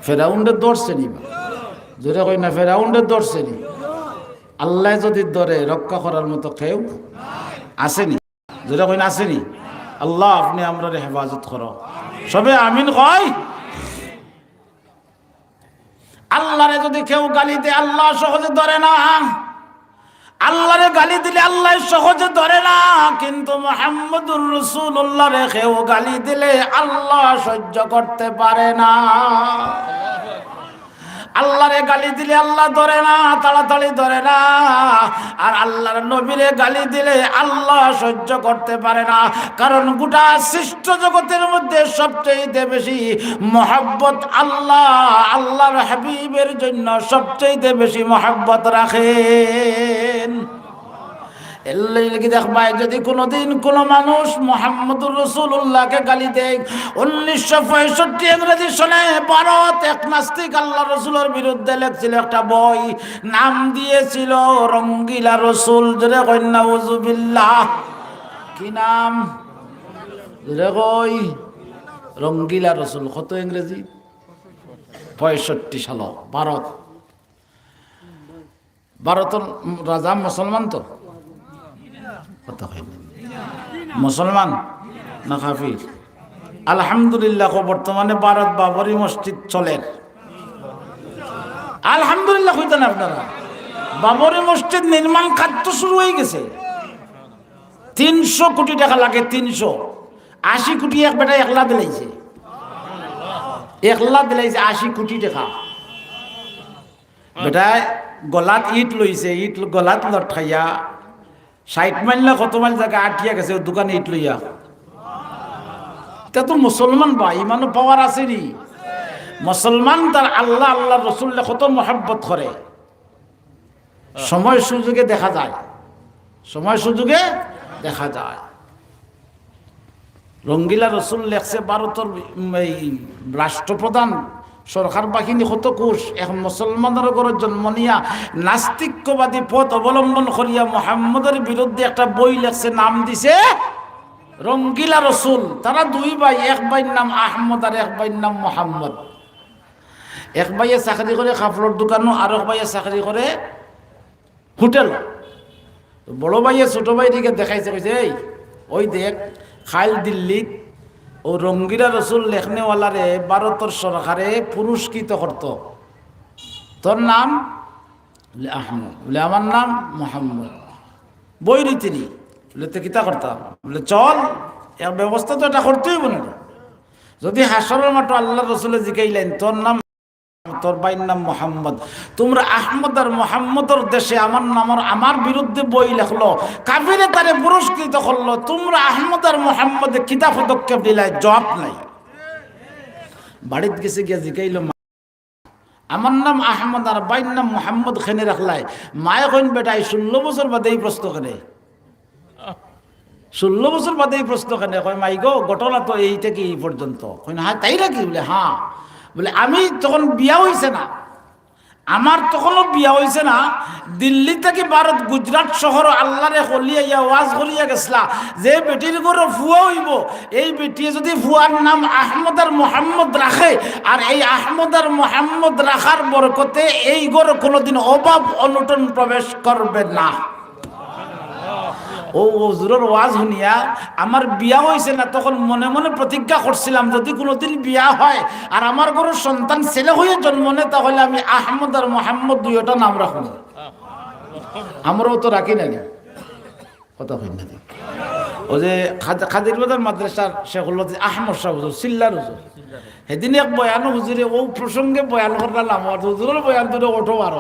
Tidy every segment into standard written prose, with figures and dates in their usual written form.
ফেরাউন্ডের ধরছে নি, জোরে কই না ফেরাউন্ডের ধরছে নি। আল্লাহ যদি ধরে রক্ষা করার মতো কেউ আসেনি, যেটা কইন আসেনি। আল্লাহ আপনি আমরা হেফাজত করো, সবে আমিন কয়। আল্লাহরে যদি কেউ গালি দেয় আল্লাহ সহজে ধরে না, আল্লাহরে গালি দিলে আল্লাহ সহজে ধরে না, কিন্তু মুহাম্মদুর রাসূলুল্লাহরে কেউ গালি দিলে আল্লাহ সহ্য করতে পারে না। আল্লাহরে গালি দিলে আল্লাহ ধরে না, তাড়াতাড়ি ধরে না, আর আল্লাহর নবীরে গালি দিলে আল্লাহ সহ্য করতে পারে না। কারণ গোটা সৃষ্ট জগতের মধ্যে সবচেয়ে বেশি মহব্বত আল্লাহ আল্লাহর হাবিবের জন্য সবচেয়ে বেশি মহব্বত রাখেন। এর লাগি দেখবাই যদি কোনোদিন কোনো মানুষ মুহাম্মদুর রাসূলুল্লাহকে গালি দেয়, 1965 ইংরেজি সনে ভারত এক নাস্তিক আল্লাহ রসুলের বিরুদ্ধে লেখছিল একটা বই, নাম দিয়েছিল রঙ্গিলা রসুল। জোরে কই নাউযুবিল্লাহ। কি নাম? জোরে কই। রঙ্গিলা রসুল। কত ইংরেজি? 65 সাল ভারত। ভারতের রাজা মুসলমান তো কথা হয় না, মুসলমান না কাফির? আলহামদুলিল্লাহ বর্তমানে ভারত বাবরি মসজিদ চলেন। আলহামদুলিল্লাহ হইতেন আপনারা। বাবরি মসজিদ নির্মাণ কাজ তো শুরু হয়ে গেছে। 300 কোটি টাকা লাগে, 380 কোটি এক বেটা একলা দিলাইছে, একলা দিলাইছে 80 কোটি টাকা। বেটায় গলাত ইট লইছে, ইট গলাত লটকাইয়া 60 মাইল না কত মাইল জায়গা আটকিয়া গেছে দোকানে ইট লইয়া। তা তো মুসলমান বা ইমানও পাওয়ার আছে নি। মুসলমান তার আল্লাহ আল্লাহ রসুল্লাহ কত মহব্বত করে, সময় সুযোগে দেখা যায়, সময় সুযোগে দেখা যায়। রঙ্গিলা রসুল লেখছে ভারতের এই রাষ্ট্রপ্রধান সরকার বাহিনী কত কোষ এখন মুসলমানের ঘরের জন্ম নিয়া নাস্তিক্যবাদী পথ অবলম্বন করিয়া মুহাম্মদের বিরুদ্ধে একটা বই লেখছে, নাম দিছে রঙ্গিলা রসুল। তারা দুই ভাই, এক ভাইয়ের নাম আহমদ আর এক ভাইয়ের নাম মুহাম্মদ। এক ভাইয়ে চাকরি করে কাপড়ের দোকানও, আর এক ভাইয়ে চাকরি করে হোটেল। বড় ভাইয়ে ছোট ভাই দিকে দেখাইছে, কইছে এই ওই দেখ খাইল দিল্লিত ও রঙ্গিলা রসুল লেখনেওয়ালারে ভারতের সরকারে পুরস্কৃত করত, তোর নাম আহমদ, বলে আমার নাম মোহাম্মদ। বই রীতিনি বলে তো কিতা করতাম, বলে চল এর ব্যবস্থা তো এটা করতেই বলে না। যদি হাসরের মাঠ আল্লাহ রসুলে জিকাইলেন তোর নাম, তোর ভাইয়ের নাম মোহাম্মদ, তোমরা আহমদ আর মোহাম্মদের দেশে আমার নামের আমার বিরুদ্ধে বই লেখলো, কাফিরে তারে পুরস্কৃত করলো, তোমরা আহমদ আর মোহাম্মদে কিতা পদক্ষেপ দিলাই? জবাব নাই। বাড়িতে গেছে গিয়া জিকাইল, আমার নাম আহমদ আর ভাইয়ের নাম মোহাম্মদ খেনে রাখলাই। মায়ে কইন বেটাই 16 বছর বাদে এই প্রশ্ন কেনে, 16 বছর বাদে এই প্রশ্ন কেনে? কয় মাই গো ঘটনা তো এই থেকে এই পর্যন্ত। কইন হ্যাঁ তাই নাকি? বলে হ্যাঁ। বলে আমি তখন বিয়া হয়েছে না, আমার তখনও বিয়া হয়েছে না, দিল্লি থেকে ভারত গুজরাট শহর আল্লাহরে হলিয়া ওয়াজ করিয়া গেছলা যে বেটির ঘরে ফুয়া হইব, এই বেটিয়ে যদি ফুয়ার নাম আহমদ আর মোহাম্মদ রাখে, আর এই আহমদ আর মোহাম্মদ রাখার বরকতে এই ঘরে কোনোদিন অভাব অনটন প্রবেশ করবে না। ও হুজুরের ওয়াজ শুনিয়া আমার বিয়া হয়েছে না, তখন মনে মনে প্রতিজ্ঞা করছিলাম যদি কোনোদিন বিয়া হয় আর আমার ঘরের সন্তান ছেলে হয়ে জন্ম নেয়, তাহলে আমি আহমদ আর মোহাম্মদ দুইটা নাম রাখবো। আমরাও তো রাখি না কথা কই না। ও যে খাদির বাজার মাদ্রাসার শেখ আহমদ সাহেব হুজুর সিল্লার হুজুর, সেদিন এক বয়ান হুজুরে ও প্রসঙ্গে বয়ান করলাম, হুজুরের বয়ান ধরে ওঠো আর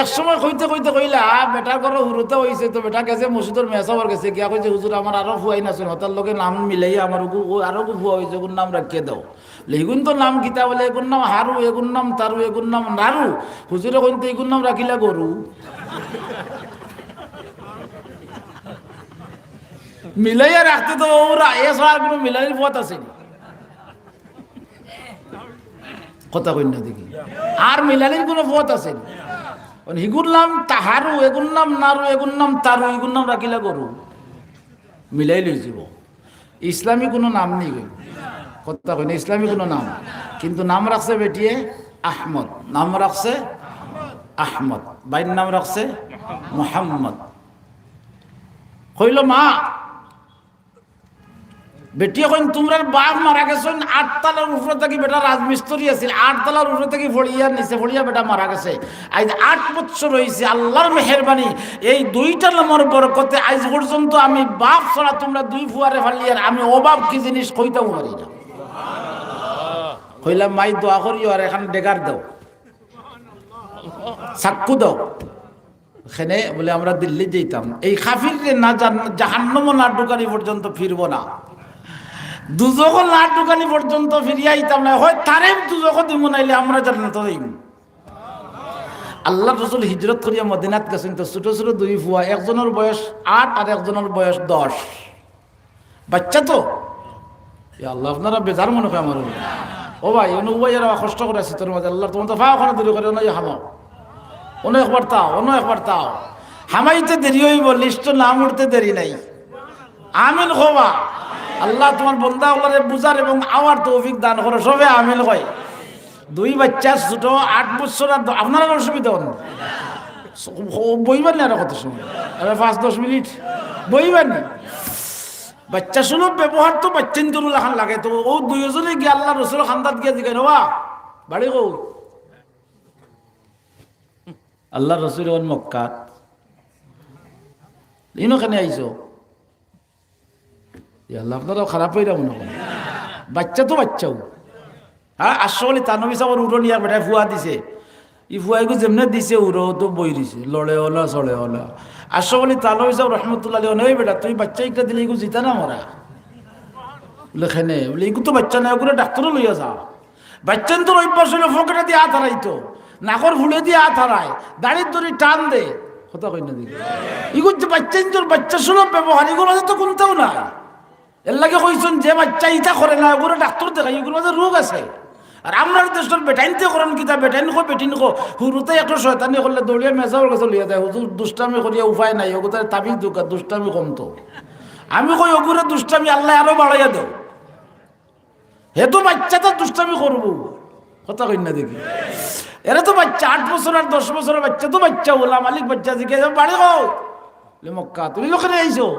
এক সময় কইতে কইতে কইলা বেটার ঘর হুরুতে হয়েছে, তো বেটা গেছে মসজিদের মেসাবার গেছে গিয়া কইছে হুজুর আমার আরো ফুয়াই নাছিল, হতার লোকে নাম মিলাই আমার আরো ফুয়া হয়েছে, এগুন নাম রাখিয়ে দাও। এগুন তো নাম কিতা বলে, এগুন নাম হারু, এগুন নাম তারু, এগুন নাম নারু। হুজুরে কইতে এগুন নাম রাখিলা গরু। মিলাইয়া রাখতে তো ওরা এছাড়া আর কোনো মিলাইয়ের পথ আছে কথা কই না দেখি, আর মিলালির কোনো পথ আছে? হিগুর নাম তাহারু, এগুর নাম নারু, এগুর নাম তারু, এগুর নাম রাখিলা গরু। মিলাই লই যাব। ইসলামী কোনো নাম নেই কথা কই না, ইসলামী কোনো নাম। কিন্তু নাম রাখছে বেটিয়ে আহমদ, নাম রাখছে আহমদ, ভাইয়ের নাম রাখছে মুহাম্মদ। কইল মা বেটিয়ে কইন তোমরা বাপ মারা গেছেন 8 তলার উপরে থেকে, বেটা রাজমিস্ত্রি আছিল, 8 তলার উপরে থেকে ফড়িয়া নিচে ফড়িয়া বেটা মারা গেছে। আজ 8 বছর হয়েছে, আল্লাহর মেহেরবানি এই 2টা নম্বর বরকতে আজ পর্যন্ত আমি বাপ ছাড়া তোমরা 2 ফুয়ারে ফালিয়ার আমি অভাব কি জিনিস কইতাম পারি না। কইলাম মাই দোয়া করিও আর এখন ডেগার দাও, সাক্ষ্য দাও। এখানে বলে আমরা দিল্লি যেতাম, এই কাফিরকে না জাহান্নামে না ঢুকানি পর্যন্ত ফিরবো না, দুজক না ঢুকানি পর্যন্ত ফিরিয়ে আইতাম না, হয় তারে দুজক দিব নাইলে আমরা জান্নাতে যাইব। আল্লাহ রাসূল হিজরত করিয়া মদিনাত গেছেন, তো ছোট ছোট 2 ফুয়া, একজনের বয়স 8 আর একজনের বয়স 10, বাচ্চা তো। আল্লাহ আপনারা বেজার মনে হয় আমার ও ভাই অনুবাইয়ের কষ্ট করে আছে তোর মধ্যে, আল্লাহ তোমার তো ফা ওখানে দূরে করে নয় হামাও, অন্য একবার তাও, অন্য একবার তাও। হামাইতে দেরি হইব, লিস্ট নাম উঠতে দেরি নাই। আমিন হবা। আল্লাহ তোমার বন্দা ওগুলোরে বুঝার এবং আওয়ার তৌফিক দান করো, সবে আমিন হয়। 2 বাচ্চা ছোট 8 বছর, আর আপনার অসুবিধা হন বইবেন না, আর কত সময় 5-10 মিনিট বইবেন। বাচ্চা শুনো ব্যবহার তো বাচ্চান তরুল এখন লাগে, তো ও 2 জনে গিয়ে আল্লাহ রসুল খান্দাত গিয়ে জিজ্ঞাসা হবা বাড়ি গো আল্লাহ রসুল মক্কাত ইনখানে আইসো। আল্লাহ আপনারা খারাপ হয়ে যাবো না, বাচ্চা তো বাচ্চাও। হ্যাঁ আসলে তানবী সাহেবের উড়ো নিয়ে বেটায় ফুয়া দিছে, ই ফুয়াইগু যেমনে দিছে উড়ো তো বই দিছে, লড়ে ওলা চড়ে ওলা। আসলে তানবী সাহেব রহমতুল্লাহ ওই বেটা তুই বাচ্চা একটা দিলে এগু জিতা না মরা লেখেনে বলে এগু তো বাচ্চা না, ওগুলো ডাক্তারও লইয়া যা। বাচ্চান তোর অভ্যাস হলো ফকেটে দিয়ে হাত হারাইতো, নাকর ফুলে দিয়ে হাত হারায়, দাড়ির দড়ি টান দে, কথা কই না দিকে এগু বাচ্চান তোর বাচ্চা সুলভ ব্যবহার, এগুলো মাঝে তো কোনটাও না। এর লাগে কইছেন যে বাচ্চা ইটা করে না ওগুলো ডাক্তার দেখাই, এগুলো মাঝে রোগ আছে। আর আমরা দেশের বেটাইনতে করেন কিতা, বেটাইন কো বেটিন কো হুরুতে একটা শয়তানি করলে দৌড়িয়ে মেজাওর কাছে লিয়ে দেয়, হুজুর দুষ্টামি করিয়া উপায় নাই, ওগুলো তাবিজ দুকা দুষ্টামি কমতো। আমি কই ওগুলো দুষ্টামি আল্লাহ আরো বাড়াইয়া দেও, হে তো বাচ্চা তো দুষ্টামি করবো, কথা কই না দেখি। এরা তো বাচ্চা 8 বছর আর 10 বছরের বাচ্চা তো বাচ্চা, ওলা মালিক বাচ্চা দিকে বাড়ি গো মক্কা তুমি লোকের আইসো।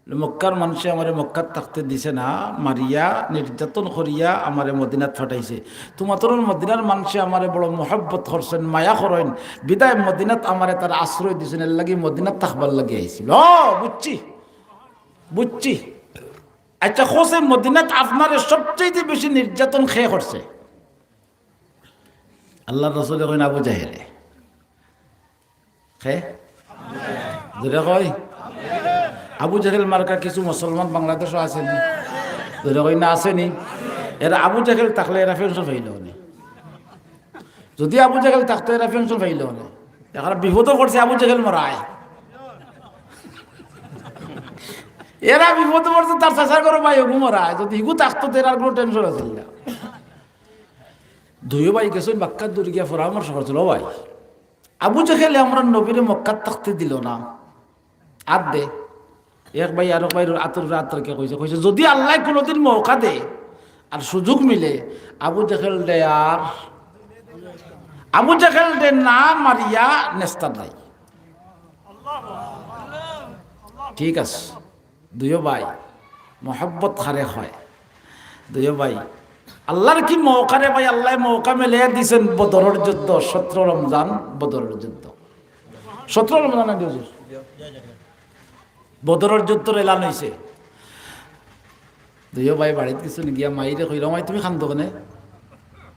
মক্কার মানুষে আমারে মক্কাত থাকতে দিছে না, মারিয়া নির্যাতন করিয়া আমারে মদিনাত ফাটাইছে। তোমার মদিনার মানুষে আমারে বড় মহব্বত করছেন, মায়া করেন, বিদায় মদিনাত আমারে তার আশ্রয় দিছেন, এর লাগি মদিনাত থাকবার লাগি আইছিল। বুঝছি বুঝছি। আচ্ছা খোসে মদিনাত আপনারে সবচেয়ে বেশি নির্যাতন খেয়ে করছে আল্লাহ রসুল কইন আবু জাহেলে, খে ধরে কয় আবু জাহেল মার্কা কিছু মুসলমান বাংলাদেশও আসেনি, ধরে কই না আসেনি। এরা আবু জাহেল থাকলে এরা পেনশন পাইল না, যদি আবু জাহেল থাকতো এরা পেনশন পাইল না। এখন বিপদও করছে আবু জাহেল মরায়, এরা বিপদ পড়ছে তার চেষ্টা করো ভাই ওগু মরায়, যদি ইগু থাকতো এর কোনো টেনশন আছিল না। 2 ভাই গেছেন মক্কার দূরে গিয়া পরামর্শ করছিল, ভাই আবু জাহেল আমরা নবীরে মক্কাত থাকতে দিল না, আর দে। এক ভাই আর ভাই আতরকে কইছে যদি আল্লাহ কোনোদিন মৌকা দে আর সুযোগ মিলে আবু জাহেল দে, আর আবু জাহেল দে না মারিয়া নেস্তার নাই। ঠিক আছে, 2 ভাই মহব্বত হারে হয়, 2 ভাই আল্লাহর কি মৌকা রে ভাই, আল্লাহ মৌকা মেলে দিয়েছেন বদরের যুদ্ধ, 17 রমজান বদরের যুদ্ধ, 17 রমজান বদরের যুদ্ধের এলান হয়েছে। 2 ভাই বাড়িতে কিছু গিয়া মাইরে কইল, মাই তুমি খান দোকানে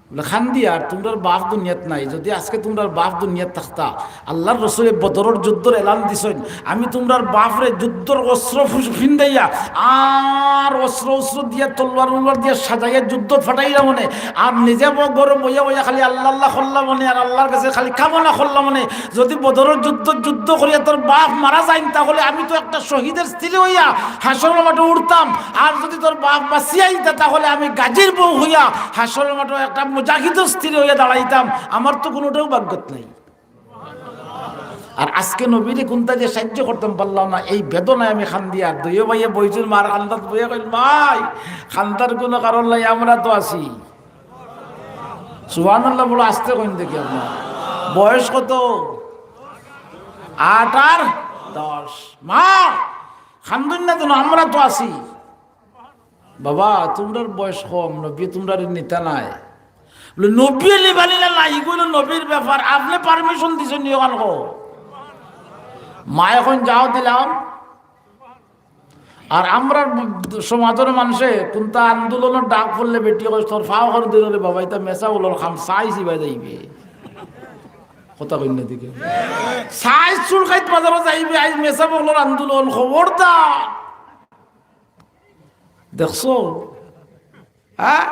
বলে খান দিয়া, আর তোমরার বাপ দুনিয়াত নাই, যদি আজকে তোমরার বাপ দুনিয়াত থাকতা আল্লাহর রসুলে বদরের যুদ্ধের এলান দিছেন, আমি তোমরার বাপরে যুদ্ধর অস্ত্র ফিন্দাইয়া আর অস্ত্র দিয়া তলোয়ার দিয়া সাজাইয়া যুদ্ধ ফাটাইলা মনে, আর নিজে গরম বইয়া বইয়া খালি আল্লাহ আল্লাহ করলাম মনে, আর আল্লাহর কাছে খালি কামনা করলাম মনে, যদি বদরের যুদ্ধ করিয়া তোর বাপ মারা যায় তাহলে আমি তো একটা শহীদের স্ত্রী হইয়া হাসরের মাঠে উঠতাম, আর যদি তোর বাপ বাঁচিয়া আইতা তাহলে আমি গাজীর বউ হইয়া হাসরের মাঠে একটা মুজাহিদ স্ত্রী হইয়া দাঁড়াইতাম, আমার তো কোনোটাও ভাগ্যত নাই। আর আজকে নবীরে কোনটা যে সাহায্য করতাম পারলাম না, এই বেদনায় আমি খান দিয়া। 2 ভাইয়ে বইছিল মার খান্দাত বইয়া কইল, ভাই খান্দার কোনো কারণ নাই, আমরা তো আছি। সুবহানাল্লাহ বলো, আসতে কইন দেখি আপনার বয়স কত? 8 আর 10। মা খান্দুন না তো, আমরা তো আছি। বাবা তোমরার বয়স কম, নবী তোমরা নেতা নাই। বলে নবী লিবানি না নাই, এগুলো নবীর ব্যাপার, আপনি পারমিশন দিছেন নিয়ন কো। মা এখন যাও দিলাম। আর আমরা সমাজের মানুষে কোনটা আন্দোলনের ডাক পড়লে বেটি কই তোর ফাও করে দিল রে বাবা, এটা মেসা বলোর খাম সাইজ ইবা যাইবে কথা কইন না দিকে সাইজ চুল খাইত বাজারে যাইবে, আজ মেসা বলোর আন্দোলন খবরদার। দেখছো হ্যাঁ,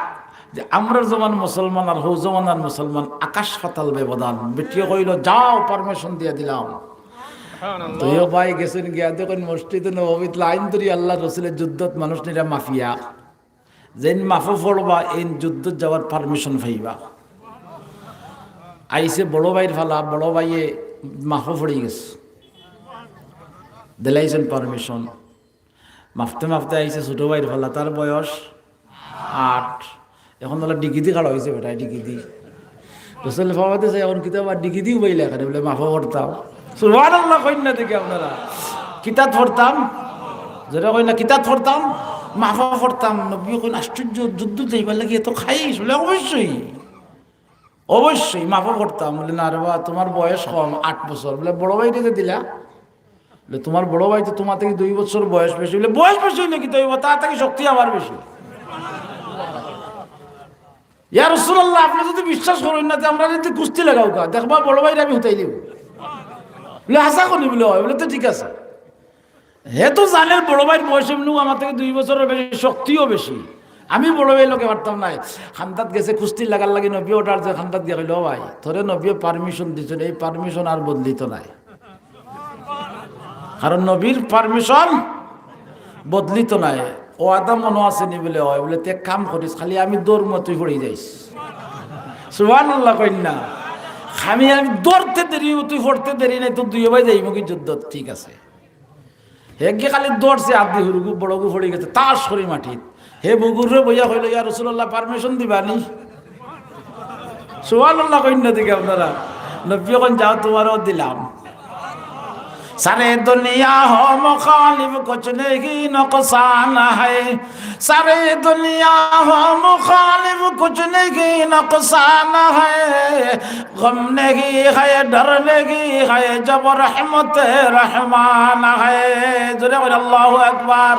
যে আমরা জমান মুসলমান আর হৌ জমানার মুসলমান আকাশ পাতাল ব্যবধান। বেটিও কইল যাও, পারমিশন দিয়ে দিলাম। তুইও ভাই গেছেন গিয়া দেখুন মসজিদে নববীত লাইন ধরি আল্লাহ রসুলের যুদ্ধত মানুষ নিরা মাফিয়া যেন মাফু পড়বা এই যুদ্ধ যাওয়ার পারমিশন পাইবা। আইসে বড় ভাইয়ের ফালা, বড় ভাইয়ে মাফু পড়ে গেছে, দিলাইছেন পারমিশন। মাফতে মাফতে আইসে ছোট ভাইয়ের ফালা, তার বয়স 8। এখন তাহলে ডিগিদি খাড়া হয়েছে বেটায়, ডিগিদি রসুল ফাওয়াতে চাই এখন কিতাব আর ডিগিদিও বইলে এখানে বলে মাফু পড়তাম। সুবহানাল্লাহ কইন না দেখি আপনারা, কিতাব পড়তাম যেটা কই না, কিতাব পড়তাম মাফা পড়তাম। নবী কইন আশ্চর্য, যুদ্ধ যাইবার লাগে এত খাইস? বলে অবশ্যই অবশ্যই মাফা পড়তাম। বলে না রে বা তোমার বয়স কম, 8 বছর। বলে বড় ভাই রেখে দিলা? বলে তোমার বড় ভাই তো তোমার থেকে 2 বছর বয়স বেশি। বলে বয়স বেশি হইলে কি তৈব, তার থেকে শক্তি আবার বেশি। ইয়া রাসূলুল্লাহ আপনি যদি বিশ্বাস করেন না, আমরা যদি কুস্তি লাগাও কা দেখবা বড় ভাইরা আমি হতাই দিব। বলে হাসা করি বলে হয়। বলে তো ঠিক আছে, হে তো জানে বড় ভাইয়ের বয়স এমনি আমার থেকে 2 বছরের বেশি, শক্তিও বেশি। আমি বড় ভাই লোকে পারতাম নাই। খান্দাত গেছে কুস্তি লাগার লাগে, নবী ওটার যে খান্দাত গিয়ে কইল ভাই তোরে নবী পারমিশন দিচ্ছেন, এই পারমিশন আর বদলিত নাই। কারণ নবীর পারমিশন বদলিত নাই। ও আদা মনে আসেনি বলে হয়। বলে তুই এক কাম করিস, খালি আমি দৌড় মতোই পড়ে যাইস। সুবহানাল্লাহ কইন না, আমি দৌড়তে দেরি, তুই পড়তে দেরি নাই, তো 2 ভাই যাইব কি যুদ্ধ? ঠিক আছে। হেগে খালি দৌড়ছে, আদি হুরগু বড়গু পড়ে গেছে তার শরীর মাটিত। হে বুগুরে বইয়া হইল ইয়া রাসূলুল্লাহ পারমিশন দিবানি? সুবহানাল্লাহ কইন না দেখি আপনারা। নবী এখন যাও তোমারও দিলাম। सारे दुनिया हो मुखालिफ कुछ नहीं नुकसान है, सारे दुनिया हो मुखालिफ कुछ नहीं नुकसान है, गम नहीं है डर नहीं है जब रहमत रहमान है। जोरे बोल अल्लाहु अकबर।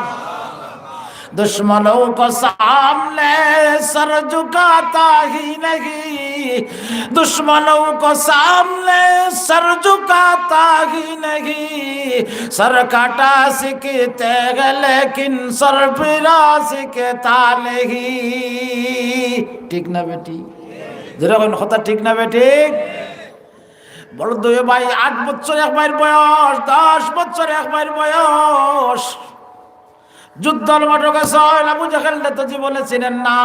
दुश्मनों को सामने सर झुकाता ही नहीं, दुश्मनों को सामने सर झुकाता ही नहीं, सर काटा सीखते हैं लेकिन सर फिरा सीखता नहीं। ठीक ना बेटी? जरा कोई কথা ঠিক না বেটি? বড় দুই ভাই 8 বছর এক ভাইয়ের বয়স, 10 বছর এক ভাইয়ের বয়স। যুদ্ধর মাঠে গেছে। আবু জাহেল তো জীবনে চিনেন না।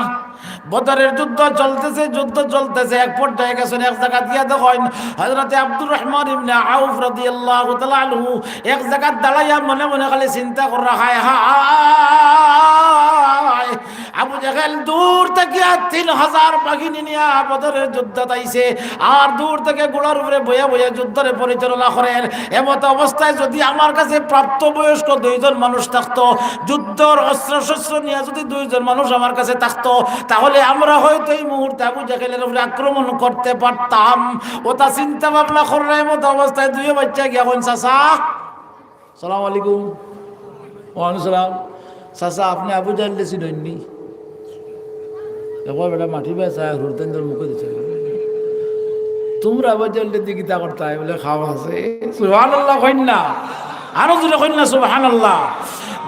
বদরের যুদ্ধ চলতেছে, যুদ্ধ চলতেছে, এক পর্যায়ে গেছেন এক জায়গা দিয়া দেখেন হযরতে আব্দুর রহমান ইবনে আউফ রাদিয়াল্লাহু তাআলা আনহু এক জায়গা দাঁড়াইয়া মনে মনে খালি চিন্তা করে রাখায়, হায় আবু জাহেল দূর থেকে 3000 বাহিনী নিয়ে বদরের যুদ্ধ তাইছে, আর দূর থেকে ঘোড়ার উপরে বইয়া বইয়া যুদ্ধের পরিচালনা করেন। এমত অবস্থায় যদি আমার কাছে প্রাপ্তবয়স্ক 2 জন মানুষ থাকতো, যুদ্ধর অস্ত্র শস্ত্র নিয়ে যদি 2 জন মানুষ আমার কাছে থাকতো, তাহলে আমরা হয়তো এই মুহূর্তে আবু জাহেলের উপরে আক্রমণ করতে পারতাম। ওটা চিন্তা ভাবনা করলে এমত অবস্থায় 2 বাচ্চা গিয়া কোন চাচা সালাম আলাইকুম। ওয়ালাইকুম সালাম। চাচা আপনি আবু জাহেল চিনেননি? দেখো বেটা মাটি বেচা ঘুরতেন তোর মুখে দিচ্ছে, তোমরা আবু জাহেলের দিকে তা করতে বলে খাওয়া আছে। সুবহানাল্লাহ কইন না, আরো জোরে কইন না সুবহানাল্লাহ।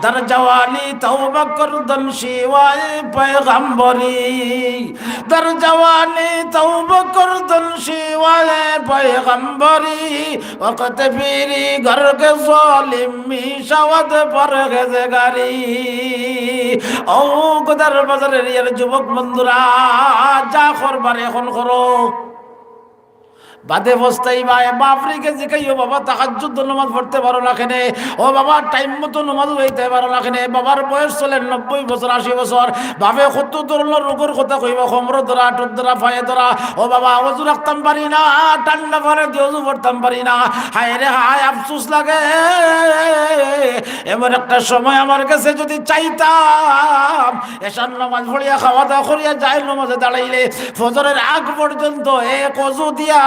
در جوانی توبہ کردن شیوائے پیغمبری، در جوانی توبہ کردن شیوائے پیغمبری، وقت پیری گھر کے ظالم می شود پرہیزگاری। او গদার বাজারের ইয়ার যুবক বন্ধুরা, যা করবার এখন করো। বাদে বস্তাই ভাই বাপরিকে জিকাইও বাবা তাহাজ্জুদ নামাজ পড়তে পারো না কেনে, ও বাবা টাইম মতো নামাজ হইতে পারো না কেনে, বাবার বয়স চলে 90 বছর 80 বছর, বাপে কত ধরনের রোগের কথা কইবা, খমর ধরা, টুট ধরা, ফায়ে ধরা, ও বাবা ওযু রাখতাম পারি না, ঠান্ডা পরে ওযু করতাম পারি না, হায় রে হায় আফসোস লাগে। এমন একটা সময় আমার কাছে যদি চাইতাম এশার নামাজ পড়িয়া খাওয়া দাওয়া করিয়া যাই নামাজে দাঁড়াইলে ফজরের আগ পর্যন্ত এক ওযু দিয়া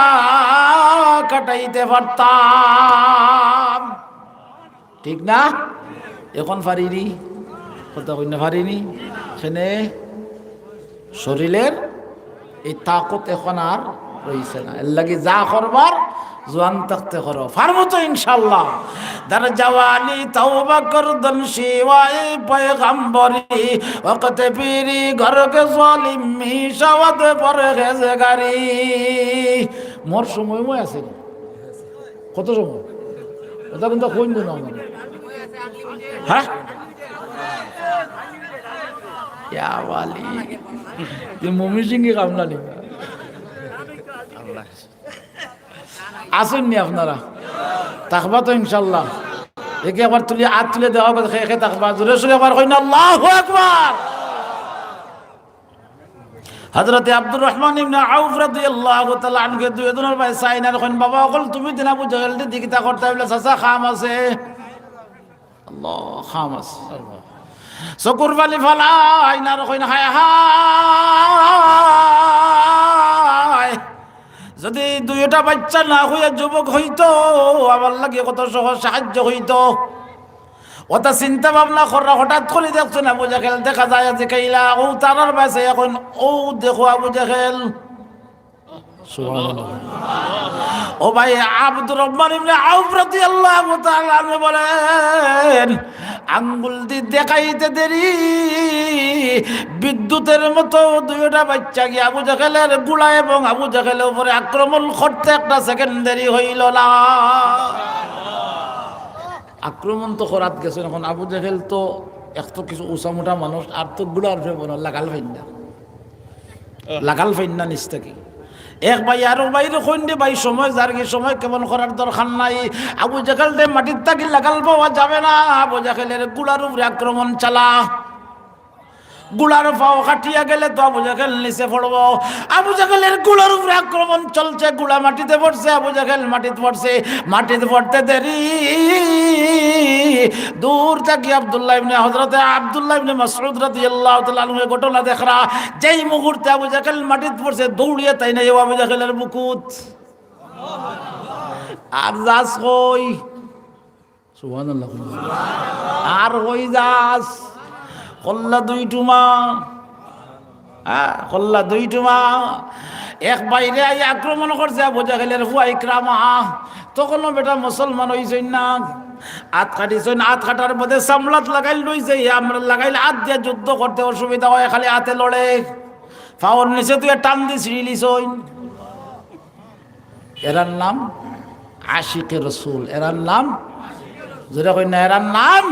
কাটাইতে পারতাম, ঠিক না? এখন পারিনি, কথা কইনা পারিনি, সেনে শরীরের এই তাকত এখন আর রইছে না। এর লাগি যা করবার জোয়ান থাকতে করো, পারবো তো ইনশাআল্লাহ। দার জওয়ানি তওবা করদন শিওয়ায়ে পয়গম্বরি, ওয়াক্ত পীরি ঘর কে জালিম মিশাওয়াত পরহেজগারি। মোর সময় মই আছে, কত সময় এটা কিন্তু কইন না আমার, হ্যাঁ ইয়া ওয়ালি তুই মমি সিংহে কামলা নিবা আসেননি আপনারা, থাকবা তো ইনশাল্লাহ। একে আবার তুলি হাত তুলে দেওয়া খেয়ে থাকবা, জোরে সোরে আবার কই না আল্লাহু আকবার। হযরতে আব্দুর রহমান ইবনে আউফ রাদিয়াল্লাহু তাআলা আনহু দুইজনের ভাই সাইনার কইন বাবা কল তুমি দিনা আবু জাহেল দিকিতা করতে বলে চাচা খাম আছে, আল্লাহ খাম আছে, চকুর বালি ফালা আইনার কইন হায় হায়, যদি দুইটা বাচ্চা না হইয়া যুবক হইতো আমার লাগে কত সহজ সাহায্য হইতো। ওটা চিন্তা ভাবনা করা হঠাৎ করে দেখছো না আবু জাহেল দেখা যায় যে কাইলা ও তারার বাসে এখন ও দেখো আবু জাহেল, সুবহানাল্লাহ। ও ভাই আব্দুর রহমান ইবনে আউফ রাদিয়াল্লাহু তাআলা আনহু বলেন আঙ্গুল দিয়ে দেখাইতে দেরি বিদ্যুতের মতো দুইটা বাচ্চা গিয়ে আবু জাহেলের গুলা এবং আবু জাহেলের উপরে আক্রমণ করতে একটা সেকেন্ড দেরি হইল না। আক্রমণ তো করাত গেছে, এখন আবু জাহেল তো এত কিছু উঁচা মোটা মানুষ, আর তো গুলার লাগাল ফাইন্না লাগাল ফাইন্না নিচটা কি এক ভাই আর বাইরে কইন ভাই সময় যার কি সময় কেমন করার দরকার নাই। আবু জাহেল দে মাটির তাকি লাগাল পাওয়া যাবে না, আবু জাহেলের গুলার উপরে আক্রমণ চালা, গুলার পাও কাটিয়া গেলে তো আবু জাহেল নিচে পড়বো। আবু জাহেলের গুলার উপরে আক্রমণ চলছে, গুলা মাটিতে পড়ছে, আবু জাহেল মাটিতে পড়ছে, মাটিতে পড়তে দেরি দূর থেকে হযরতে আব্দুল্লাহ ইবনে মাসউদ রাদিয়াল্লাহু তাআলা আনহু ঘটনা দেখরা, যেই মুহূর্তে আবু জাহেল মাটিতে পড়ছে দৌড়িয়ে তাই নাই আবু জাহেলের বুকুত আর যাস কই, সুবহানাল্লাহ, আর হই যাস কল্লা দুই টুমা, কল্লা দুই টুমা এক বাইরে আই আক্রমণ করছে আবু জাহেলের হুয়া ইকরামা, তখন বেটা মুসলমান হইছেন না, হাত কাটিছেন, হাত কাটার মধ্যে সামলাত লাগাইল রইছে, আমরা লাগাইলে হাত দিয়ে যুদ্ধ করতে অসুবিধা হয়, খালি হাতে লড়ে, ফাওয়ার নিচে তুই টান দিয়ে ছিঁড়িলিছইন। এরার নাম আশিকে রসুল, এরার নাম যেটা কই না, এরার নাম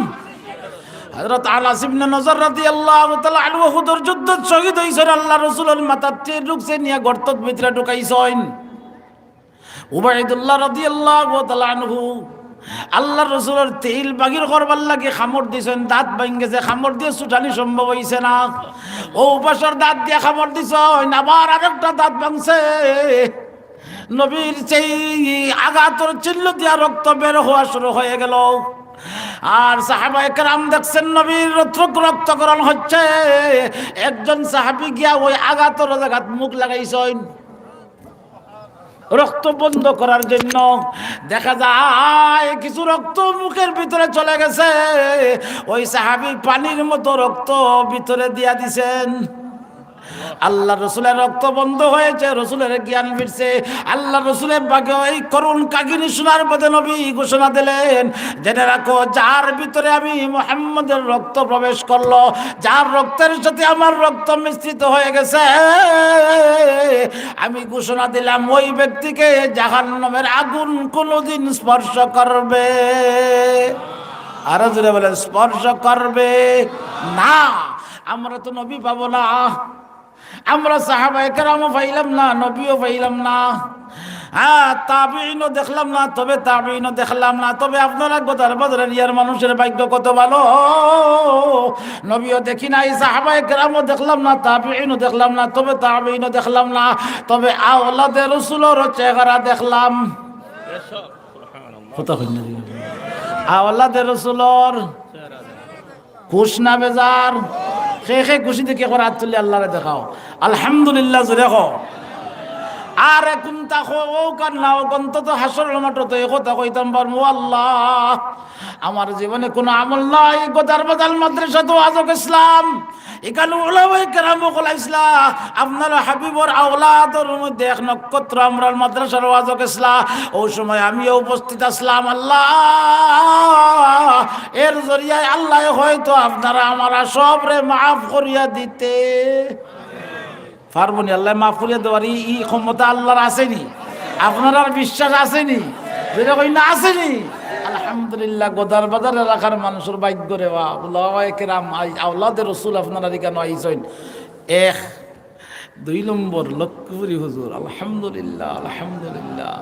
হযরত আনাস ইবনে নজর রাদিয়াল্লাহু তাআলা আনহু উহুদের যুদ্ধে শহীদ হইছেন, আল্লাহ রাসূলের মাথার তীর ঢুকছে নিয়ে গর্তের ভিতরে ঢুকাইছেন। উবাইদুল্লাহ রাদিয়াল্লাহু তাআলা আনহু আল্লাহ রাসূলের তেল বাগির করবার লাগে খামড় দিছেন, দাঁত ভাঙেছে, খামড় দিয়ে ছুটানি সম্ভব হইছে না, ও পাশের দাঁত দিয়ে খামড় দিছেন, আবার আরেকটা দাঁত ভাঙছে, নবীর সেই আঘাতের চিহ্ন দিয়া রক্ত বের হওয়া শুরু হয়ে গেল। আর সাহাবায়ে কেরাম দেখছেন নবীর রক্তকরণ হচ্ছে, একজন সাহাবী গিয়া ওই আঘাতের জায়গাত মুখ লাগাইছেন রক্ত বন্ধ করার জন্য। দেখা যায় কিছু রক্ত মুখের ভিতরে চলে গেছে, ওই সাহাবী পানির মতো রক্ত ভিতরে দিয়া দিছেন। আল্লাহ রসুলের রক্ত বন্ধ হয়েছে, রসুলের জ্ঞান ফিরছে। আল্লাহ রসুলের ভাগে এই করুণ কাহিনী শোনার পথে নবী ঘোষণা দিলেন, জেনে রাখো যার ভিতরে আমি মুহাম্মদের রক্ত প্রবেশ করলো, যার রক্তের সাথে আমার রক্ত মিশ্রিত হয়ে গেছে, আমি ঘোষণা দিলাম ওই ব্যক্তিকে জাহান্নামের আগুন কোনোদিন স্পর্শ করবে। আরো জোরে বলে স্পর্শ করবে না। আমরা তো নবী পাবো না, আমরা সাহাবায়ে কেরামও পাইলাম না, নবীও পাইলাম না। হ্যাঁ, তাবিঈনও দেখলাম না, তবে তাবিঈনও দেখলাম না, তবে আপনারা গোদার বাজারের ইয়ার মানুষের ভাগ্য কত ভালো। নবীও দেখি নাই, সাহাবায়ে কেরামও দেখলাম না, তাবিঈনও দেখলাম না, তবে তাবিঈনও দেখলাম না, তবে আওলাদে রাসূলের চেহারা দেখলাম। কথা কই না, আওলাদে রাসূলের খুশ না বেজার? খে খুশি দেখে করে হাত তুলে আল্লাহরে দেখাও, আলহামদুলিল্লাহ জোরে কও। আর এখন তাকো ও কান্না ও অন্তত হাসরের মাঠে তো এই কথা কইতাম পারবো, আল্লাহ আমার জীবনে কোনো আমল নাই, গোদার বাজার মাদ্রাসা তো আজক ইসলাম, এখানে ওলামায়ে কেরাম বলে ইসলাম আপনার হাবিবর আওলাদের মধ্যে এক নক্ষত্র আমরা মাদ্রাসার আজক ইসলাম। ওই সময় আমিও উপস্থিত আসলাম। আল্লাহ এর জরিয়ায় আল্লাহ হয়তো আপনারা আমরা সবরে মাফ করিয়া দিতে পারবনি। আল্লাহ মাফ করিয়া দেওয়ার ই ক্ষমতা আল্লাহর আসেনি? আপনার আর বিশ্বাস আসেনি? যেটা কই না আসেনি? আলহামদুলিল্লাহ, গোদার বাজার এলাকার মানুষের ভাগ্য রে বা ওলামায়ে কেরাম আওলাদে রাসূল আপনারা কেন আইছেন। এক দুই নম্বর লক্ষ্মীপুরী হুজুর, আলহামদুলিল্লাহ আলহামদুলিল্লাহ,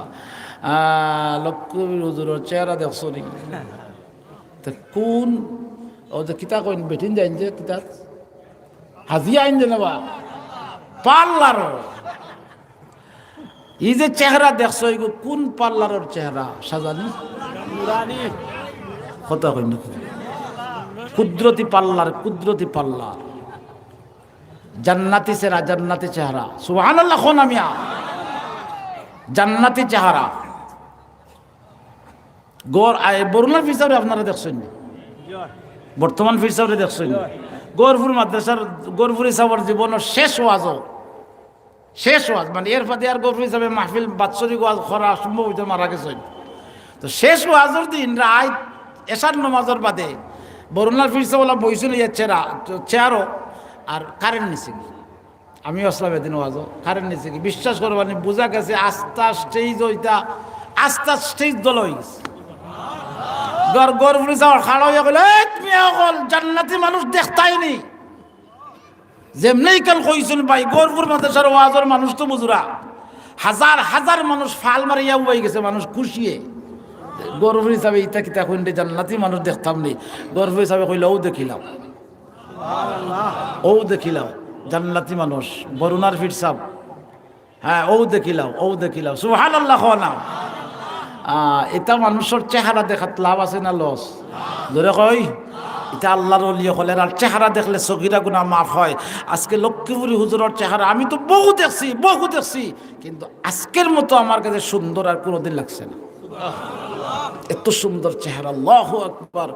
লক্ষ্মীপুরী হুজুরের চেহারা দেখছনি? কোন ও যে কিতা কইন বেঠিন যাইন যে কিতা হাজিয়া আইন যে নেবা পার্লারও, এই যে চেহারা দেখছো এগো কোন পার্লারের চেহারা সাজানি? কথা কই না, কুদরতি পার্লার, কুদরতি পার্লার, জান্নাতি চেহারা, জান্নাতি চেহারা। সুবহানাল্লাহ কোন আমিয়া জান্নাতি চেহারা। গোর বরুণার ফিসারে আপনারা দেখছেন, বর্তমান ফিসারে দেখছেন, গৌরপুর মাদ্রাসার গৌরপুর সাহেবের জীবনের শেষ ওয়াজ, শেষ ওয়াজ মানে এর ফাঁদে আর গৌরপুর হিসাবে মাহফিল বাৎসরিক ওয়াজ করা সম্ভব হইতে মারা গেছেন। তো শেষ ওয়াজের দিন রাত এশার নামাজের বাদে বরুণার ফিরসাওয়ালা বইছিল চেয়ারও, আর কারেন্ট নিছে। আমিও আসলাম এদিন ওয়াজও, কারেন্ট নিছে কি বিশ্বাস করবানি, বোঝা গেছে আস্তা স্টেজ ওইটা আস্তা স্টেজ দল হয়ে গেছে। গৌরপুর সাহেব খাড়া হইয়া গেল, তুমি অকল জান্নাতি মানুষ দেখতাইনি যেমনি কাল কইছেন ভাই। গৌরপুর মাদ্রাসার ওয়াজের মানুষ তো বুঝুরা, হাজার হাজার মানুষ ফাল মারিয়া উবাই গেছে, মানুষ খুশিয়ে। গৌরপুর হিসাবে ইতা কিতা কইলে জান্নাতি মানুষ দেখতাম নি। গৌরপুর হিসাবে কইলে ও দেখিলাম, ও দেখিলাম জান্নাতি মানুষ, বরুণার ফির সাহেব, হ্যাঁ ও দেখিলাম, ও দেখিলাম। সুবহানাল্লাহ না, এটা মানুষের চেহারা দেখাত লাভ আছে না লস? ধরে কই এটা আল্লাহর ওলি হলের আর চেহারা দেখলে সগীরা গুনাহ মাফ হয়। আজকে লক্ষ্মীপুরী হুজুরের চেহারা আমি তো বহু দেখছি, বহু দেখছি, কিন্তু আজকের মতো আমার কাছে সুন্দর আর কোনোদিন লাগছে না। এত সুন্দর চেহারা, আল্লাহু আকবার।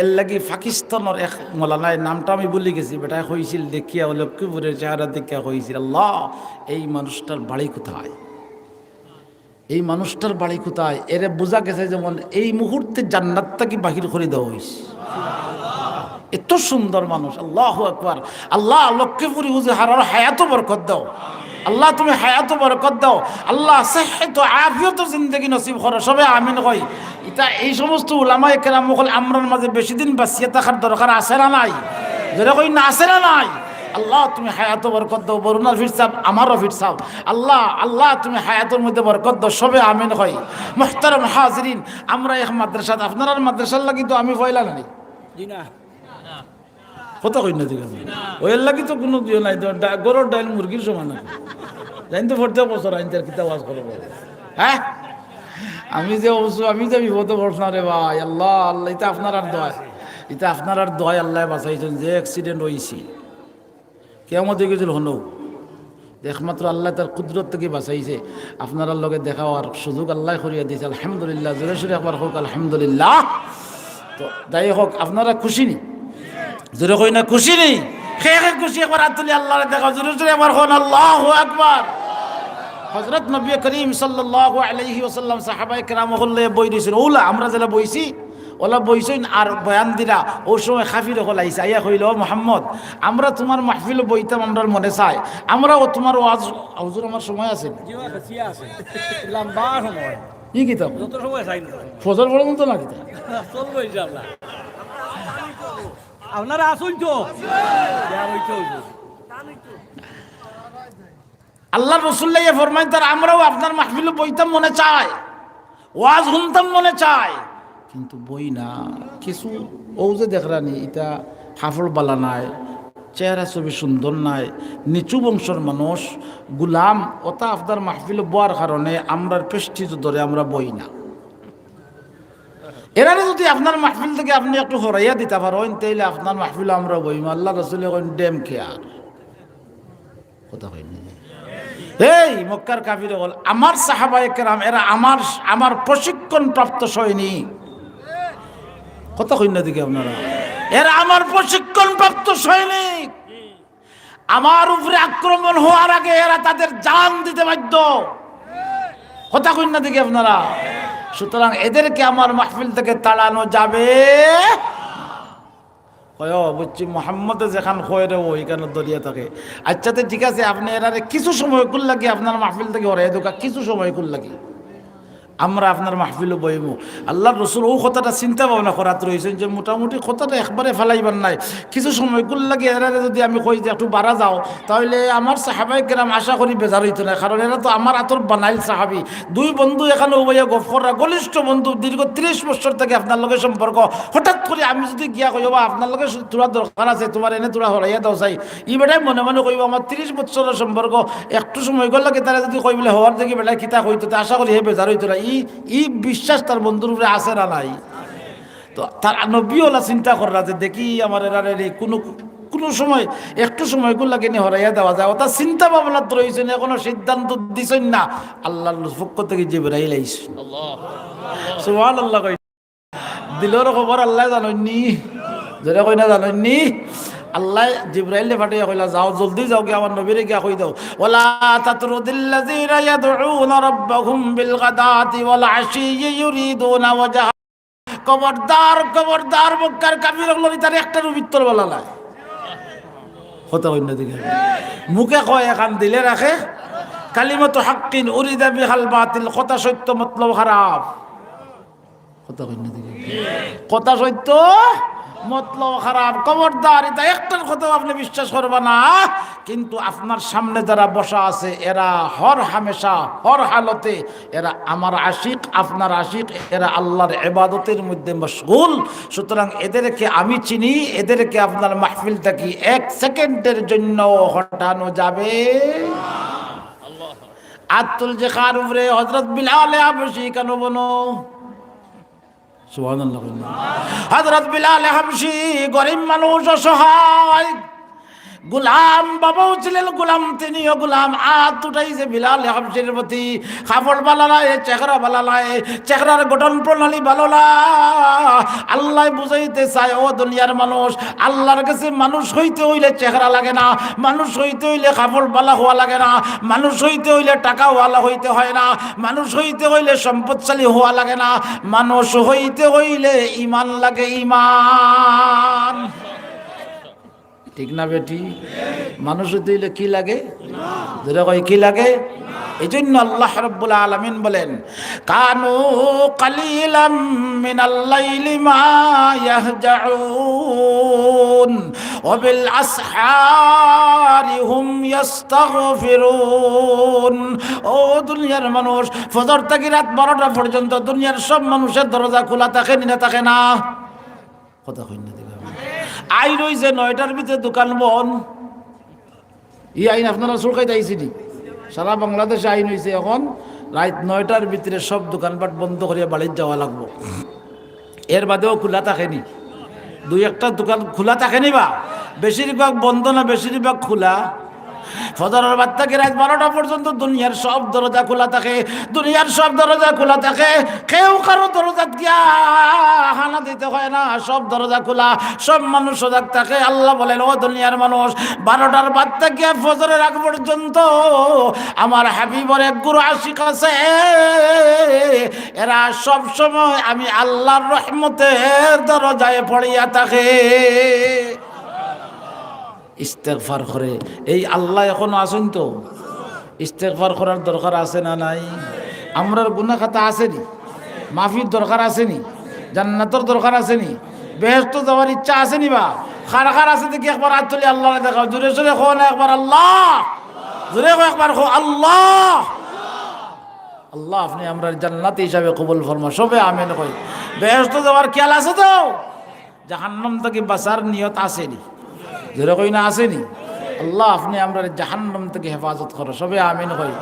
এর লাগি পাকিস্তানের এক মৌলানার নামটা আমি ভুলে গেছি, বেটায় হয়েছিল দেখিয়া লক্ষ্মীপুরের চেহারা দেখিয়া হয়েছিল, আল্লাহ এই মানুষটার বাড়ি কোথায়, এই মানুষটার বাড়ি কোথায়? এরে বোঝা গেছে যেমন এই মুহূর্তে জান্নাতটা কি বাহির করে দেওয়া হয়েছে। এত সুন্দর মানুষ, আল্লাহু আকবার। আল্লাহ লক্ষ্মীপুরী হুজুর হারার হায়াত বরকত দাও, আল্লাহ তুমি হায়াত বরকত দাও, আল্লাহ সিহত আফিয়ত জিন্দেগি নসিব করো, সবে আমিন কই। এটা এই সমস্ত উলামায়ে কেরাম হল আমরার মাঝে বেশি দিন বাঁচিয়ে থাকার দরকার আছে না নাই? যেটা কই না আছে না নাই? আল্লাহ তুমি হায়াত বরকত দাও, বরুণার ফির সাহেব আমারও ফির সাহেব, আল্লাহ আল্লাহ তুমি হায়াতের মধ্যে বরকত দাও, সবে আমিন কই। মুহতারাম হাজিরিন, আমরা এক মাদ্রাসা, আপনার মাদ্রাসার লাগি তো আমি পয়লা নাই কথা কই না, ঠিক আছে ওই লাগি তো কোনো দিও নাই, গরুর ডাইল মুরগির সমান জানি তো 40 বছর আইন তার কিতাব ওয়াজ করব। হ্যাঁ আমি যে অবশ্য আমি যে বিপদে পড়ছ না রে ভাই, আল্লাহ আল্লাহ এটা আপনার আর দোয়া, এটা আপনার আর দোয়া আল্লাহ বাঁচাইছেন। যে অ্যাক্সিডেন্ট হয়েছি কেমন দেখেছিল হলো, একমাত্র আল্লাহ তার কুদরত থেকে বাঁচাইছে, আপনার লগে দেখা হওয়ার সুযোগ আল্লাহ করিয়া দিয়েছে। আলহামদুলিল্লাহ, জোরে সোরে একবার হোক আলহামদুলিল্লাহ। তো যাই হোক, আপনারা খুশি নি? জোরে কই না খুশি নেই? খেয়ে খুশি একবার হাত তুলি আল্লাহরে দেখা, জোরে জোরে একবার হন আল্লাহু আকবার। হযরত নবী করিম সাল্লাল্লাহু আলাইহি ওয়াসাল্লাম সাহাবায়ে কেরাম হলে বই দিয়েছেন, ওলা আমরা যারা বইছি ওলা বইছেন আর বয়ান দিলা। ওই সময় খাফির হল আইসা আইয়া কইল, ও মুহাম্মদ আমরা তোমার মাহফিল বইতাম, আমরা মনে চাই আমরাও তোমার ওয়াজ। হুজুর আমার সময় আছে লম্বা সময়, কি কিতাব ফজর পর্যন্ত না কিতাব চলবো ইনশাআল্লাহ। আপনারা আসুন তো আল্লাহ রসুল্লাহ ফরমাইন তার আমরাও আপনার মাহফিলে বইতাম মনে চায়, ওয়াজ শুনতাম মনে চায়, কিন্তু বই না। কিছু ও যে দেখরানি এটা হাফড় বালা নাই, চেহারা ছবি সুন্দর নাই, নিচু বংশর মানুষ, গুলাম, ওটা আপনার মাহফিলে বোয়ার কারণে আমরার পেষ্টিত ধরে আমরা বই না। এরারে যদি আপনার মাহফিল থেকে আপনি একটু হরাইয়া দিতে পারেন, তাইলে আপনার মাহফিল আমরা বইম। আল্লাহ রসুল ডেম খেয়ার কথা হয়নি। এই মক্কার কাফির বল, আমার সাহাবায়ে কেরাম এরা আমার প্রশিক্ষণ প্রাপ্ত সৈনিক। কথা কইনা দিকে আপনারা, এরা আমার প্রশিক্ষণ প্রাপ্ত সৈনিক। আমার উপরে আক্রমণ হওয়ার আগে এরা তাদের জান দিতে বাধ্য। কথা কইনা দিকে আপনারা। সুতরাং এদেরকে আমার মাহফিল থেকে তাড়ানো যাবে। বুঝছি মোহাম্মদে যেখান খয়েরে ওইখানে দরিয়া থাকে। আচ্ছা তো ঠিক আছে, আপনি এরারে কিছু সময় কুল লাগি আপনার মাহফিল থেকে হরাই দোকা, কিছু সময় কুল লাগি আমরা আপনার মাহফিলে বইমু। আল্লাহ রসুল ও কথাটা চিন্তা ভাবনা করাত রয়েছেন যে মোটামুটি কথাটা একবারে ফেলাইবার নাই, কিছু সময় কুল লাগে এরারে যদি আমি কই যে একটু বাড়া যাও, তাহলে আমার সাহাবায়ে কেরাম আশা করি বেজার হইতো না। কারণ এরা তো আমার আতর বানাইল সাহাবি, দুই বন্ধু এখানে উভয়া গফররা ঘনিষ্ঠ বন্ধু, দীর্ঘ 30 বছর থেকে আপনার লগে সম্পর্ক। হঠাৎ করে আমি যদি গিয়া কই বা আপনার লগে তোরা দরকার আছে, তোমার এনে তোরা হরাইয়া দাও চাই, ই বেটাই মনে মনে কইব আমার 30 বছরের সম্পর্ক, একটু সময় গল লাগে তারা যদি কই বলে হওয়ার দেখি বেটাই কিতা হইতো, আশা করি হে বেজার হইতো না। ই বিশ্বাস তার বন্ধুর উপরে আছে না নাই? তো তার নবীওয়ালা চিন্তা করা যে দেখি আমার এরারে কোনো সময় একটু সময় গুলো লাগে হরাইয়া দেওয়া যায়, ওটা চিন্তা ভাবনা রয়েছে না, কোনো সিদ্ধান্ত দিছেন না। আল্লাহর পক্ষ থেকে জিবরাইল আইছে। সুবহানাল্লাহ কই দিলর খবর আল্লাহ জানেননি, যেটা কই না জানেননি। আল্লাহ জিবরাইলে পাঠিয়ে কইলা যাও, জলদি যাও গিয়ে আমার নবীরে গিয়া কই দাও, ওয়ালা তাতরুদিল্লাযীনা ইয়াদউনা রাব্বাহুম বিল গাদাতি ওয়াল আশিয়্যি ইউরিদুনা ওয়াজহা। খবরদার খবরদার, মক্কার কাফিরগুলো তার একটার উত্তর বলা নাই। কথা কই না দিকে মুখে কয় এখান দিলে রাখে, কালিমাতু হাক্কিন উরিদা বিহাল বাতিল, কথা সত্য মতলব খারাপ। কথা কই না দিকে কথা সত্য মতলব খারাপ। খবরদার, এটা একটার কথা আপনি বিশ্বাস করবা না। কিন্তু আপনার সামনে যারা বসা আছে এরা হর হামেশা হর হালতে এরা আমার আশিক, আপনার আশিক, এরা আল্লাহর ইবাদতের মধ্যে মশগুল। সুতরাং এদেরকে আমি চিনি, এদেরকে আপনার মাহফিল থেকে 1 সেকেন্ডের জন্য হটানো যাবে। আতুল জেখার উপরে হযরত বিলাল হাবশী কেন বনো? সুবহানাল্লাহ। হযরত বিলাল হাবশী গরিব মানুষ, অসহায়, গোলাম, বাবাও ছিলেন গোলাম, তিনিও গোলাম। আত উঠাইছে বিলাল হাবশীর প্রতি। কাপড় ভালো নাই, চেহারা ভালো নাই, চেহারার গঠন প্রণালী ভালো না। আল্লাহ বুঝাইতে চায়, ও দুনিয়ার মানুষ, আল্লাহর কাছে মানুষ হইতে হইলে চেহারা লাগে না, মানুষ হইতে হইলে কাপড় ভালো হওয়া লাগে না, মানুষ হইতে হইলে টাকা ওয়ালা হইতে হয় না, মানুষ হইতে হইলে সম্পদশালী হওয়া লাগে না, মানুষ হইতে হইলে ঈমান লাগে, ঈমান। ঠিক না বেটি? মানুষ দিলে কি লাগে? যেটা কয় কি লাগে? এই জন্য আল্লাহ রাব্বুল আলামিন বলেন, কানু কালিলাম মিনাল লাইলি মা ইয়াহজাউন ওয়া বিল আসহারি হুম ইস্তাগফিরুন। ও দুনিয়ার মানুষ, ফজর থেকে রাত 12টা পর্যন্ত দুনিয়ার সব মানুষের দরজা খোলা থাকে না থাকে না? কথা কই না দিবা আইন হইছে 9টার ভিতরে দোকান বন। এই আইন আপনারা সুরকাইতে আইসিনি, সারা বাংলাদেশে আইন হইছে এখন রাত 9টার ভিতরে সব দোকানপাট বন্ধ করিয়া বাড়িতে যাওয়া লাগবো। এর বাদেও খোলা থাকেনি, 2-1টা দোকান খোলা থাকেনি, বা বেশিরভাগ বন্ধ না বেশিরভাগ খোলা। ফজরের বাদ থেকে রাত 12টা পর্যন্ত দুনিয়ার সব দরজা খোলা থাকে, দুনিয়ার সব দরজা খোলা থাকে, কেউ কারো দরজা গিয়া হানা দিতে হয় না, সব দরজা খোলা, সব মানুষ সজাগ থাকে। আল্লাহ বলেন, ও দুনিয়ার মানুষ, 12টার বাদ থেকে ফজরের আগ পর্যন্ত আমার হাবিবর এক গুরু আশিক আছে, এরা সব সময় আমি আল্লাহর রহমতের দরজায় পড়িয়া থাকে, ইস্তেগফার করে। এই আল্লাহ এখনো আছেন তো? ইস্তেগফার করার দরকার আছে না নাই? আমরার গুনাহ খাতা আসেনি, মাফির দরকার আসেনি, জান্নাতের দরকার আসেনি, বেহেশত যাওয়ার ইচ্ছা আসেনি? বা খার খার আছে দেখি একবার হাত তুলি আল্লাহ দেখাও, জোরে জোরে খো না একবার আল্লাহ, জোরে একবার হো আল্লাহ। আল্লাহ আপনি আমরা জান্নাতি হিসাবে কবুল ফরমা, সবে আমিন কই। বেহেশত যাওয়ার খেয়াল আছে তো? জাহান্নাম থেকে বাঁচার নিয়ত আসেনি? জোরে কই না আসেনি? আল্লাহ আপনি আমরা জাহান্নাম থেকে হেফাজত করো, সবে আমিন কই।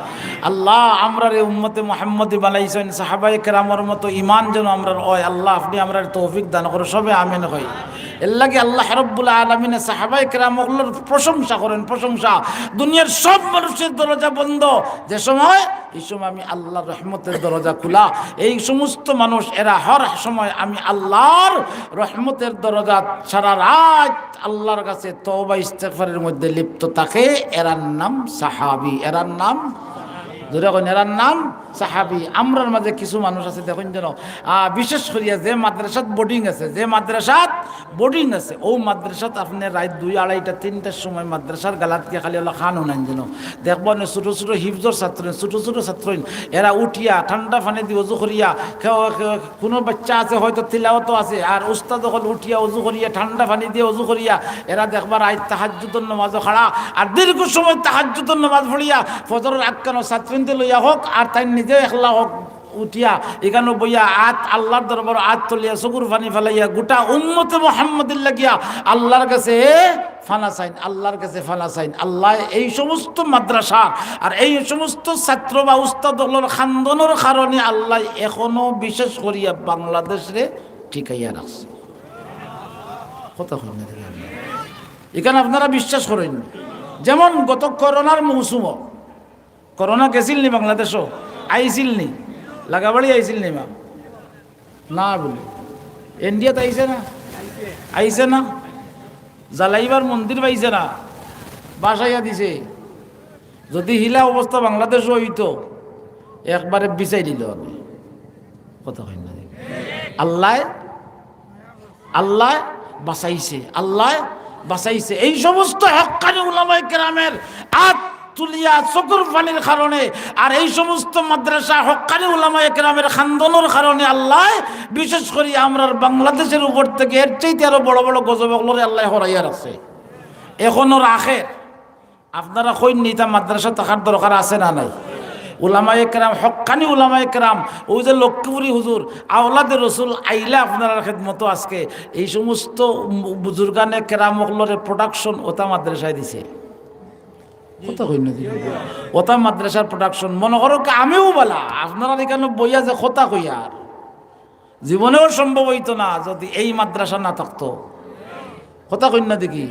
আল্লাহ আমরা উম্মতে মুহাম্মদি বানাইছেন, সাহাবায়ে কেরামের মতো ঈমান যেন আমরা হয়, আল্লাহ আপনি আমরা তৌফিক দান করো, সবে আমিন কই। এর লাগে আল্লাহ রাব্বুল আলামিন সাহাবায়ে কেরামগুলোর প্রশংসা করেন, প্রশংসা। দুনিয়ার সব মানুষের দরজা বন্ধ, যে সময় এই সময় আমি আল্লাহর রহমতের দরজা খোলা। এই সমস্ত মানুষ এরা হর সময় আমি আল্লাহর রহমতের দরজা সারা রাত আল্লাহর কাছে তওবা ইস্তেগফারের মধ্যে লিপ্ত থাকে। এরার নাম সাহাবী, এরার নাম ধরে কোন, এরার নাম সাহাবী। আমরার মাঝে কিছু মানুষ আছে দেখুন যেন বিশেষ করিয়া যে মাদ্রাসাত বোর্ডিং আছে, যে মাদ্রাসাত বোর্ডিং আছে, ও মাদ্রাসাত আপনি রাত 2, 2:30, 3টার সময় মাদ্রাসার গালাতকে খালি হলো খান উনান যেন দেখবেন ছোটো ছোটো হিফজর ছাত্র, ছোটো ছোটো ছাত্র, এরা উঠিয়া ঠান্ডা পানি দিয়ে অজু করিয়া, কোনো বাচ্চা আছে হয়তো তিলাওয়াত আছে, আর উস্তাদ যখন উঠিয়া অজু করিয়া ঠান্ডা পানি দিয়ে অজু করিয়া এরা দেখবার আজ তাহাজ্জুদের নামাজও খাড়া, আর দীর্ঘ সময় তাহাজ্জুদের নামাজ পড়িয়া ফজরের আটকানো ছাত্রীতে লইয়া হোক আর তাই নিজে একলা হোক উঠিয়া এখানে বইয়া আল্লাহর দরবার তুলিয়া চকুর পানি ফেলাইয়া গোটা উম্মতে মুহাম্মাদির লাগিয়া আল্লাহর কাছে ফানা চাইন, আল্লাহর কাছে ফানা চাইন। আল্লাহ এই সমস্ত মাদ্রাসা আর এই সমস্ত ছাত্র বা উস্তাদগুলোর খান্দনের কারণে আল্লাহ এখনো বিশেষ করিয়া বাংলাদেশে ঠিকাইয়া রাখছে। কথা বলেন এখানে আপনারা বিশ্বাস করেন, যেমন গত করোনার মৌসুম, করোনা গেছিল নি বাংলাদেশও, আইছিল নি লাগাবাড়ি আইছিল নি মা না বলে ইন্ডিয়াতে আইছে না, আইছে না, জ্বালাইবার মন্দির পাইছে না, বাসাইয়া দিছে। যদি হিলা অবস্থা বাংলাদেশ হইতো একবারে বিচাই দিল আমি। কথা হয় না, আল্লাহ আল্লাহ বাঁচাইছে, আল্লাহ বাঁচাইছে। এই সমস্ত হক্কানি উলামায়ে কেরামের তুলিয়া চকুর পানির কারণে আর এই সমস্ত মাদ্রাসা হক্কানি উলামায়ে কেরামের খান্দনের কারণে আল্লাহ বিশেষ করে আমরা বাংলাদেশের উপর থেকে এর চাইতে আরো বড় বড় গজবগুলোরে আল্লাহ হরাইয়া রাখছে, এখনো রাখে। আপনারা কই নিতা মাদ্রাসা থাকার দরকার আছে না নাই? উলামায়ে কেরাম, হক্কানি উলামায়ে কেরাম, ওই যে লক্ষ্মীপুরি হুজুর আওলাদে রসুল আইলা আপনারা খেদমত আজকে এই সমস্ত বুজুর্গানে কেরামগুলোরে প্রোডাকশন ওটা মাদ্রাসায় দিছে। কথা কই না, ওটা মাদ্রাসার প্রোডাকশন। মনে করো আমিও বলা আপনারা এখানে বইয়া যে কথা কই আর জীবনেও সম্ভব হইতো না যদি এই মাদ্রাসা না থাকতো। কথা কই না দেখি,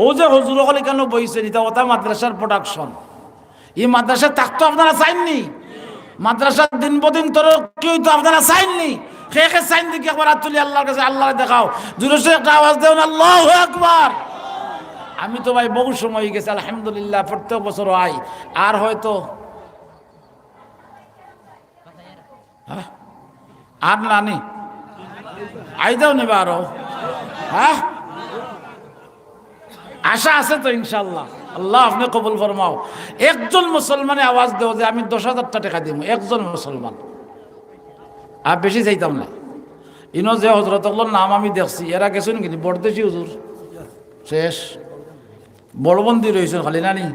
ও যে হুজুর হল এখানে বইছে এটা ওটা মাদ্রাসার প্রোডাকশন। এই মাদ্রাসা থাকতো আপনারা চাইননি, মাদ্রাসার দিন বদিন তোর কি হইতো আপনারা চাইননি। খেয়ে চাইন দেখি একবার হাত তুলি আল্লাহর কাছে, আল্লাহ দেখাও, জোরে একটা আওয়াজ দেও না আল্লাহু আকবার। আমি তো ভাই বহু সময় গেছে আলহামদুলিল্লাহ, প্রত্যেক বছর আই। আর হয়তো আর নানি আই দাও নেবা আরো, হ্যাঁ আশা আছে তো ইনশাল্লাহ। আল্লাহ আপনি কবুল ফরমাও। একজন মুসলমানে আওয়াজ দেও যে আমি 10,000 টাকা দিব, একজন মুসলমান, আর বেশি চাইতাম না। ইনো যে হজরতগুলোর নাম আমি দেখছি এরা গেছেন কিন্তু বড়দেশি হুজুর শেষ বড়বন্দি রয়েছেন খালি নানি।